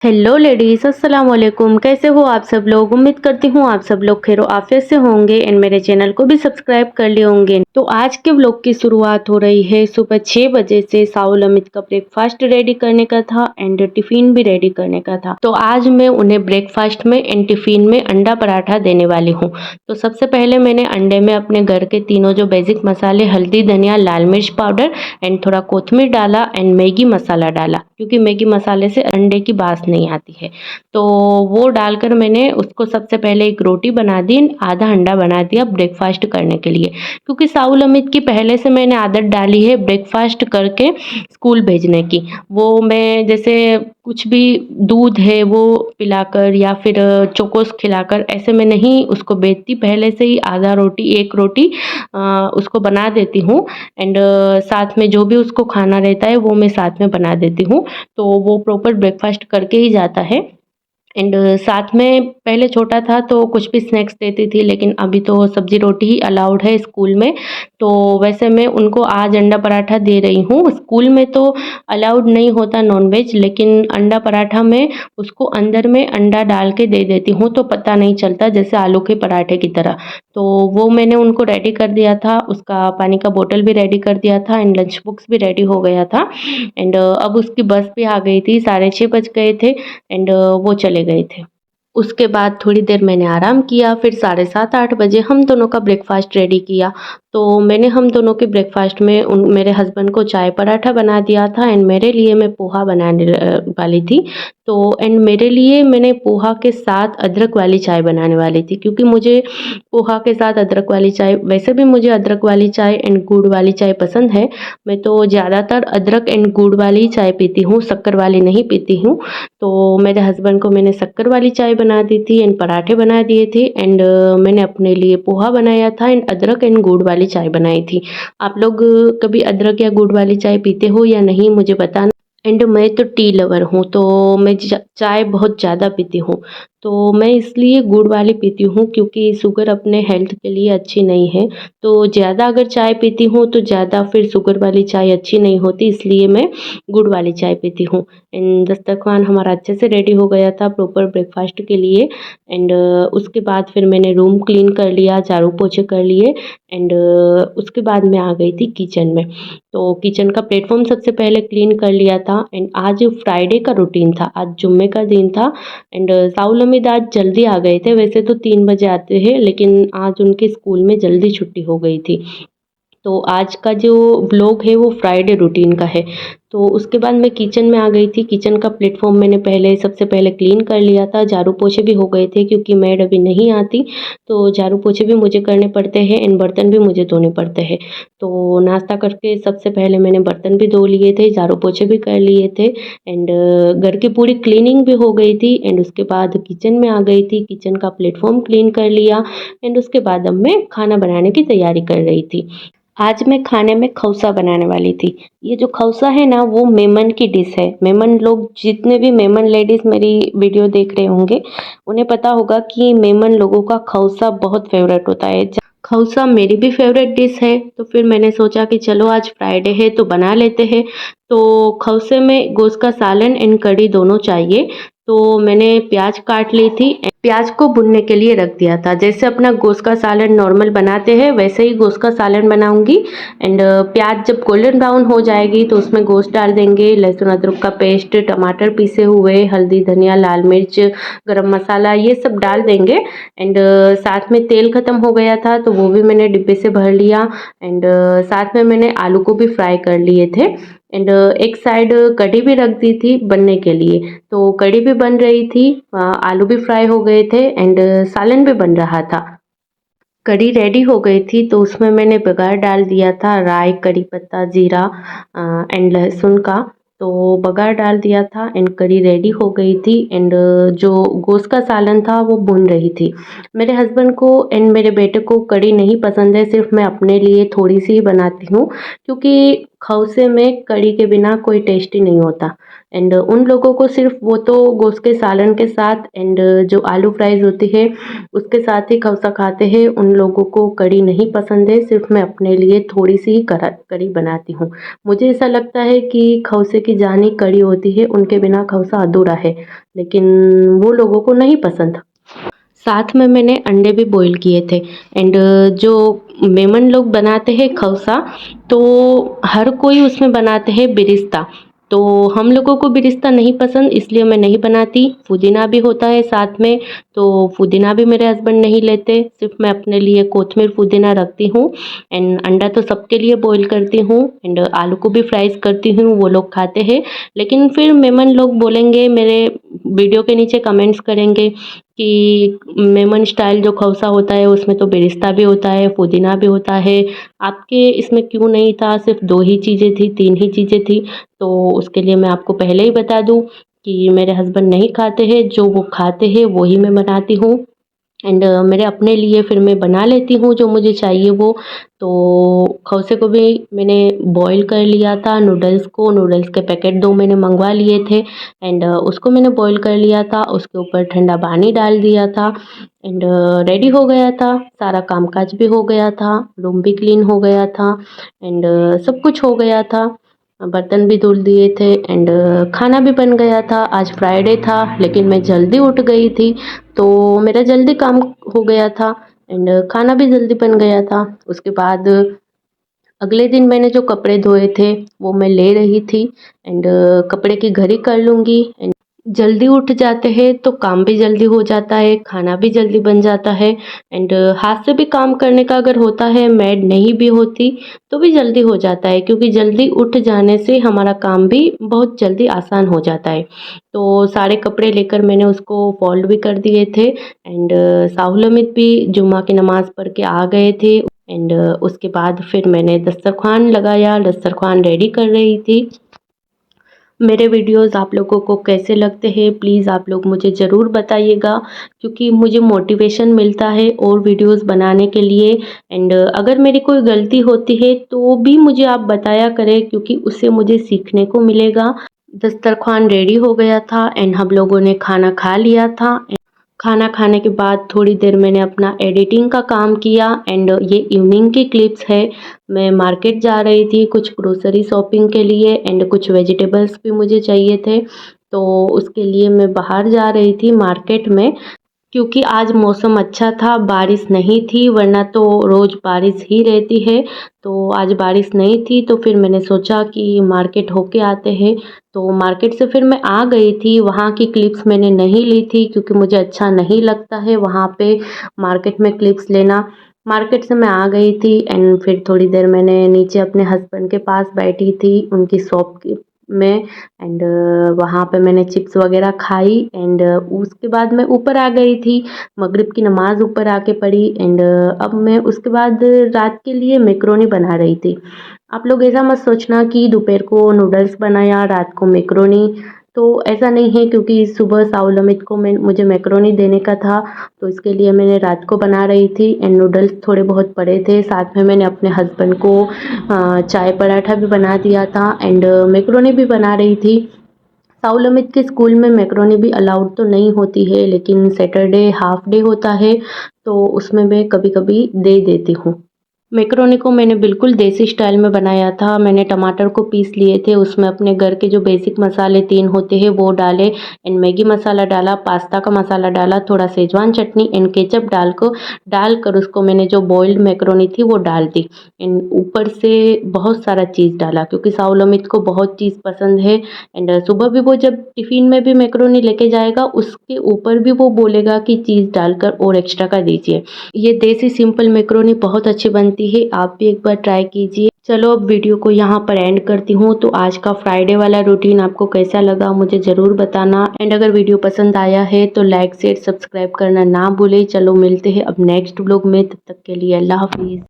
Hello ladies, अस्सलाम वालेकुम। कैसे हो आप सब लोग? उम्मीद करती हूँ आप सब लोग खैर आफियत से होंगे एंड मेरे चैनल को भी सब्सक्राइब कर लिए होंगे। तो आज के व्लॉग की शुरुआत हो रही है सुबह 6 बजे से। साउल अमित का ब्रेकफास्ट रेडी करने का था एंड टिफ़िन भी रेडी करने का था। तो आज मैं उन्हें ब्रेकफास्ट में एंड टिफ़िन में अंडा पराठा देने वाली हूँ। तो सबसे पहले मैंने अंडे में अपने घर के तीनों जो बेसिक मसाले हल्दी, धनिया, लाल मिर्च पाउडर एंड थोड़ा कोथिमीर डाला एंड मैगी मसाला डाला, क्योंकि मैगी मसाले से अंडे की बास नहीं आती है। तो वो डालकर मैंने उसको सबसे पहले एक रोटी बना दी, आधा अंडा बना दिया ब्रेकफास्ट करने के लिए, क्योंकि साउल अमित की पहले से मैंने आदत डाली है ब्रेकफास्ट करके स्कूल भेजने की। वो मैं जैसे कुछ भी दूध है वो पिलाकर या फिर चोकोस खिलाकर ऐसे मैं नहीं उसको भेजती, पहले से ही आधा रोटी एक रोटी उसको बना देती हूँ एंड साथ में जो भी उसको खाना रहता है वो मैं साथ में बना देती हूँ। तो वो प्रॉपर ब्रेकफास्ट करके ही जाता है एंड साथ में पहले छोटा था तो कुछ भी स्नैक्स देती थी, लेकिन अभी तो सब्जी रोटी ही अलाउड है स्कूल में। तो वैसे मैं उनको आज अंडा पराठा दे रही हूँ। स्कूल में तो अलाउड नहीं होता नॉनवेज, लेकिन अंडा पराठा में उसको अंदर में अंडा डाल के दे देती हूँ तो पता नहीं चलता, जैसे आलू के पराठे की तरह। तो वो मैंने उनको रेडी कर दिया था, उसका पानी का बोतल भी रेडी कर दिया था एंड लंच बॉक्स भी रेडी हो गया था एंड अब उसकी बस भी आ गई थी, 6:30 बज गए थे एंड वो चले गए थे। उसके बाद थोड़ी देर मैंने आराम किया, फिर 7:30-8 बजे हम दोनों का ब्रेकफास्ट रेडी किया। तो मैंने हम दोनों के ब्रेकफास्ट में मेरे हस्बैंड को चाय पराठा बना दिया था एंड मेरे लिए मैं पोहा बनाने वाली थी। तो एंड मेरे लिए मैंने पोहा के साथ अदरक वाली चाय बनाने वाली थी, क्योंकि मुझे पोहा के साथ अदरक वाली चाय, वैसे भी मुझे अदरक वाली चाय एंड गुड़ वाली चाय पसंद है। मैं तो ज़्यादातर अदरक एंड गुड़ वाली चाय पीती हूँ, शक्कर वाली नहीं पीती हूँ। तो मेरे हस्बैंड को मैंने शक्कर वाली चाय बना दी थी एंड पराठे बना दिए थे एंड मैंने अपने लिए पोहा बनाया था एंड अदरक एंड गुड़ वाली चाय बनाई थी। आप लोग कभी अदरक या गुड़ वाली चाय पीते हो या नहीं मुझे बताना। एंड मैं तो टी लवर हूँ, तो मैं चाय बहुत ज़्यादा पीती हूँ। तो मैं इसलिए गुड़ वाली पीती हूँ, क्योंकि शुगर अपने हेल्थ के लिए अच्छी नहीं है। तो ज़्यादा अगर चाय पीती हूँ तो ज़्यादा फिर शुगर वाली चाय अच्छी नहीं होती, इसलिए मैं गुड़ वाली चाय पीती हूँ। एंड दस्तरखान हमारा अच्छे से रेडी हो गया था प्रॉपर ब्रेकफास्ट के लिए एंड उसके बाद फिर मैंने रूम क्लीन कर लिया, झाड़ू पोछे कर लिए एंड उसके बाद मैं आ गई थी किचन में। तो किचन का प्लेटफॉर्म सबसे पहले क्लीन कर लिया था एंड आज फ्राइडे का रूटीन था, आज जुम्मे का दिन था एंड साउल अमीद आज जल्दी आ गए थे। वैसे तो 3 बजे आते हैं, लेकिन आज उनके स्कूल में जल्दी छुट्टी हो गई थी। तो आज का जो व्लॉग है वो फ्राइडे रूटीन का है। तो उसके बाद मैं किचन में आ गई थी। किचन का प्लेटफॉर्म मैंने सबसे पहले क्लीन कर लिया था, झाड़ू पोछे भी हो गए थे, क्योंकि मैड अभी नहीं आती तो झाड़ू पोछे भी मुझे करने पड़ते हैं एंड बर्तन भी मुझे धोने पड़ते हैं। तो नाश्ता करके सबसे पहले मैंने बर्तन भी धो लिए थे, झाड़ू पोछे भी कर लिए थे एंड घर की पूरी क्लीनिंग भी हो गई थी एंड उसके बाद किचन में आ गई थी, किचन का प्लेटफॉर्म क्लीन कर लिया एंड उसके बाद अब मैं खाना बनाने की तैयारी कर रही थी। आज मैं खाने में खौसा बनाने वाली थी। ये जो खौसा है ना वो मेमन की डिश है। मेमन लोग, जितने भी मेमन लेडीज़ मेरी वीडियो देख रहे होंगे उन्हें पता होगा कि मेमन लोगों का खौसा बहुत फेवरेट होता है। खौसा मेरी भी फेवरेट डिश है, तो फिर मैंने सोचा कि चलो आज फ्राइडे है तो बना लेते हैं। तो खौसे में गोश्त का सालन एंड कढ़ी दोनों चाहिए। तो मैंने प्याज काट ली थी, प्याज को भुनने के लिए रख दिया था। जैसे अपना गोश्त का सालन नॉर्मल बनाते हैं वैसे ही गोश्त का सालन बनाऊंगी एंड प्याज जब गोल्डन ब्राउन हो जाएगी तो उसमें गोश्त डाल देंगे, लहसुन अदरक का पेस्ट, टमाटर पीसे हुए, हल्दी, धनिया, लाल मिर्च, गरम मसाला, ये सब डाल देंगे एंड साथ में तेल ख़त्म हो गया था तो वो भी मैंने डिब्बे से भर लिया एंड साथ में मैंने आलू को भी फ्राई कर लिए थे एंड एक साइड कढ़ी भी रख दी थी बनने के लिए। तो कढ़ी भी बन रही थी, आलू भी फ्राई हो गए थे एंड सालन भी बन रहा था। कढ़ी रेडी हो गई थी तो उसमें मैंने बघार डाल दिया था, राई, कड़ी पत्ता, जीरा एंड लहसुन का। तो बघार डाल दिया था एंड कढ़ी रेडी हो गई थी एंड जो गोश्त का सालन था वो भुन रही थी। मेरे हस्बैंड को एंड मेरे बेटे को कढ़ी नहीं पसंद है, सिर्फ मैं अपने लिए थोड़ी सी ही बनाती हूँ, क्योंकि खौसे में कढ़ी के बिना कोई टेस्टी नहीं होता। एंड उन लोगों को सिर्फ वो तो गोश्त के सालन के साथ एंड जो आलू फ्राइज होती है उसके साथ ही खौसा खाते हैं। उन लोगों को कड़ी नहीं पसंद है। सिर्फ मैं अपने लिए थोड़ी सी ही कड़ी बनाती हूँ। मुझे ऐसा लगता है कि खौसे की जान ही कड़ी होती है, उनके बिना खौसा अधूरा है, लेकिन वो लोगों को नहीं पसंद। साथ में मैंने अंडे भी बॉईल किए थे। एंड जो मेमन लोग बनाते हैं खौसा, तो हर कोई उसमें बनाते हैं बिरिस्ता। तो हम लोगों को बिरिस्ता नहीं पसंद, इसलिए मैं नहीं बनाती। पुदीना भी होता है साथ में, तो पुदीना भी मेरे हस्बैंड नहीं लेते। सिर्फ मैं अपने लिए कोथमीर पुदीना रखती हूँ। एंड अंडा तो सबके लिए बॉईल करती हूँ एंड आलू को भी फ्राइज करती हूँ, वो लोग खाते हैं। लेकिन फिर मेमन लोग बोलेंगे, मेरे वीडियो के नीचे कमेंट्स करेंगे कि मेमन स्टाइल जो खौसा होता है उसमें तो बेरिस्ता भी होता है, पुदीना भी होता है, आपके इसमें क्यों नहीं था? सिर्फ 2 ही चीज़ें थी, 3 ही चीज़ें थी। तो उसके लिए मैं आपको पहले ही बता दूँ कि मेरे हस्बैंड नहीं खाते हैं, जो वो खाते हैं वो ही मैं बनाती हूँ। एंड मेरे अपने लिए फिर मैं बना लेती हूँ जो मुझे चाहिए वो। तो खौसे को भी मैंने बॉईल कर लिया था, नूडल्स के पैकेट 2 मैंने मंगवा लिए थे। एंड उसको मैंने बॉईल कर लिया था, उसके ऊपर ठंडा पानी डाल दिया था। एंड रेडी हो गया था, सारा काम-काज भी हो गया था, रूम भी क्लीन हो गया था एंड सब कुछ हो गया था। बर्तन भी धुल दिए थे एंड खाना भी बन गया था। आज फ्राइडे था लेकिन मैं जल्दी उठ गई थी, तो मेरा जल्दी काम हो गया था एंड खाना भी जल्दी बन गया था। उसके बाद अगले दिन मैंने जो कपड़े धोए थे वो मैं ले रही थी एंड कपड़े की घड़ी कर लूँगी। एंड जल्दी उठ जाते हैं तो काम भी जल्दी हो जाता है, खाना भी जल्दी बन जाता है एंड हाथ से भी काम करने का अगर होता है, मेड नहीं भी होती तो भी जल्दी हो जाता है, क्योंकि जल्दी उठ जाने से हमारा काम भी बहुत जल्दी आसान हो जाता है। तो सारे कपड़े लेकर मैंने उसको फोल्ड भी कर दिए थे एंड साहुल अमित भी जुम्मा की नमाज़ पढ़ के आ गए थे। एंड उसके बाद फिर मैंने दस्तरख़्वान लगाया, दस्तरख़्वान रेडी कर रही थी। मेरे वीडियोज़ आप लोगों को कैसे लगते हैं प्लीज़ आप लोग मुझे ज़रूर बताइएगा, क्योंकि मुझे मोटिवेशन मिलता है और वीडियोज़ बनाने के लिए। एंड अगर मेरी कोई गलती होती है तो भी मुझे आप बताया करें, क्योंकि उससे मुझे सीखने को मिलेगा। दस्तरख़्वान रेडी हो गया था एंड हम लोगों ने खाना खा लिया था। खाना खाने के बाद थोड़ी देर मैंने अपना एडिटिंग का काम किया एंड ये इवनिंग की क्लिप्स है। मैं मार्केट जा रही थी कुछ ग्रोसरी शॉपिंग के लिए एंड कुछ वेजिटेबल्स भी मुझे चाहिए थे, तो उसके लिए मैं बाहर जा रही थी मार्केट में। क्योंकि आज मौसम अच्छा था, बारिश नहीं थी, वरना तो रोज़ बारिश ही रहती है। तो आज बारिश नहीं थी तो फिर मैंने सोचा कि मार्केट होके आते हैं। तो मार्केट से फिर मैं आ गई थी, वहाँ की क्लिप्स मैंने नहीं ली थी क्योंकि मुझे अच्छा नहीं लगता है वहाँ पे मार्केट में क्लिप्स लेना। मार्केट से मैं आ गई थी एंड फिर थोड़ी देर मैंने नीचे अपने हस्बैंड के पास बैठी थी उनकी शॉप की में। एंड वहाँ पे मैंने चिप्स वगैरह खाई एंड उसके बाद मैं ऊपर आ गई थी, मगरिब की नमाज़ ऊपर आके पढ़ी एंड अब मैं उसके बाद रात के लिए मैकरोनी बना रही थी। आप लोग ऐसा मत सोचना कि दोपहर को नूडल्स बनाया, रात को मैकरोनी, तो ऐसा नहीं है, क्योंकि सुबह साहुल अमित को मुझे मैकरोनी देने का था, तो इसके लिए मैंने रात को बना रही थी। एंड नूडल्स थोड़े बहुत पड़े थे, साथ में मैंने अपने हस्बैंड को चाय पराठा भी बना दिया था एंड मैकरोनी भी बना रही थी। साहुल अमित के स्कूल में मैकरोनी भी अलाउड तो नहीं होती है, लेकिन सैटरडे हाफ डे होता है तो उसमें मैं कभी-कभी दे देती हूँ। मैकरोनी को मैंने बिल्कुल देसी स्टाइल में बनाया था। मैंने टमाटर को पीस लिए थे, उसमें अपने घर के जो बेसिक मसाले 3 होते हैं वो डाले एंड मैगी मसाला डाला, पास्ता का मसाला डाला, थोड़ा शेज़वान चटनी एंड केचप डालकर उसको मैंने जो बॉइल्ड मैकरोनी थी वो डाल दी एंड ऊपर से बहुत सारा चीज़ डाला, क्योंकि साहुल अमित को बहुत चीज़ पसंद है। एंड सुबह भी वो जब टिफ़िन में भी मैकरोनी लेके जाएगा उसके ऊपर भी वो बोलेगा कि चीज़ डालकर और एक्स्ट्रा का दीजिए। ये देसी सिंपल मैकरोनी बहुत अच्छी बनती है, आप भी एक बार ट्राई कीजिए। चलो अब वीडियो को यहाँ पर एंड करती हूँ। तो आज का फ्राइडे वाला रूटीन आपको कैसा लगा मुझे ज़रूर बताना एंड अगर वीडियो पसंद आया है तो लाइक शेयर सब्सक्राइब करना ना भूलें। चलो मिलते हैं अब नेक्स्ट व्लॉग में, तब तक के लिए अल्लाह हाफिज़।